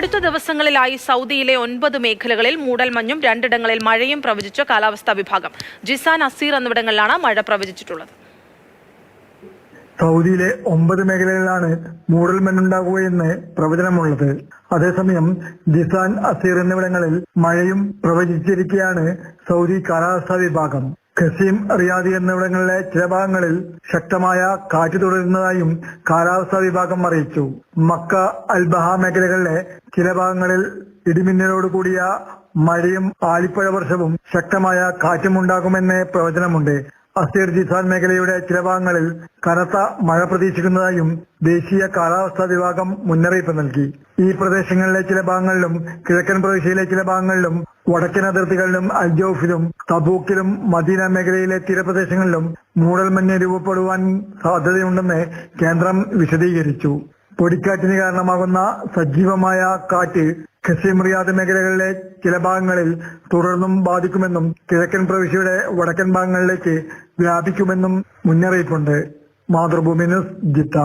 അടുത്ത ദിവസങ്ങളിലായി സൗദിയിലെ 9 മേഖലകളിൽ മൂടൽമഞ്ഞും 2 മഴയും പ്രവചിച്ച കാലാവസ്ഥാ വിഭാഗം. ജിസാൻ, അസീർ എന്നിവിടങ്ങളിലാണ് മഴ പ്രവചിച്ചിട്ടുള്ളത്. സൗദിയിലെ 9 മേഖലകളിലാണ് മൂടൽമഞ്ഞുണ്ടാകുകയെന്ന് പ്രവചനമുള്ളത്. അതേസമയം ജിസാൻ, അസീർ എന്നിവിടങ്ങളിൽ മഴയും പ്രവചിച്ചിരിക്കുകയാണ് സൗദി കാലാവസ്ഥാ വിഭാഗം. ഖസീം, റിയാദ് എന്നിവിടങ്ങളിലെ ചില ഭാഗങ്ങളിൽ ശക്തമായ കാറ്റ് തുടരുന്നതായും കാലാവസ്ഥാ വിഭാഗം അറിയിച്ചു. മക്ക, അൽബഹ മേഖലകളിലെ ചില ഭാഗങ്ങളിൽ ഇടിമിന്നലോട് കൂടിയ മഴയും ആലിപ്പഴ വർഷവും ശക്തമായ കാറ്റും ഉണ്ടാകുമെന്ന് പ്രവചനമുണ്ട്. അസീർ, ജിസാൻ മേഖലയുടെ ചില ഭാഗങ്ങളിൽ കനത്ത മഴ പ്രതീക്ഷിക്കുന്നതായും ദേശീയ കാലാവസ്ഥാ വിഭാഗം മുന്നറിയിപ്പ് നൽകി. ഈ പ്രദേശങ്ങളിലെ ചില ഭാഗങ്ങളിലും കിഴക്കൻ പ്രവിശ്യയിലെ ചില ഭാഗങ്ങളിലും വടക്കൻ അതിർത്തികളിലും അൽജൌഫിലും തബൂക്കിലും മദീന മേഖലയിലെ തീരപ്രദേശങ്ങളിലും മൂടൽമഞ്ഞ് രൂപപ്പെടുവാൻ സാധ്യതയുണ്ടെന്ന് കേന്ദ്രം വിശദീകരിച്ചു. പൊടിക്കാറ്റിന് കാരണമാകുന്ന സജീവമായ കാറ്റ് ഖസീം, റിയാദ് മേഖലകളിലെ ചില ഭാഗങ്ങളിൽ തുടർന്നും ബാധിക്കുമെന്നും കിഴക്കൻ പ്രവിശ്യയുടെ വടക്കൻ ഭാഗങ്ങളിലേക്ക് വ്യാപിക്കുമെന്നും മുന്നറിയിപ്പുണ്ട്. Mathrubhumi news, Jeddah.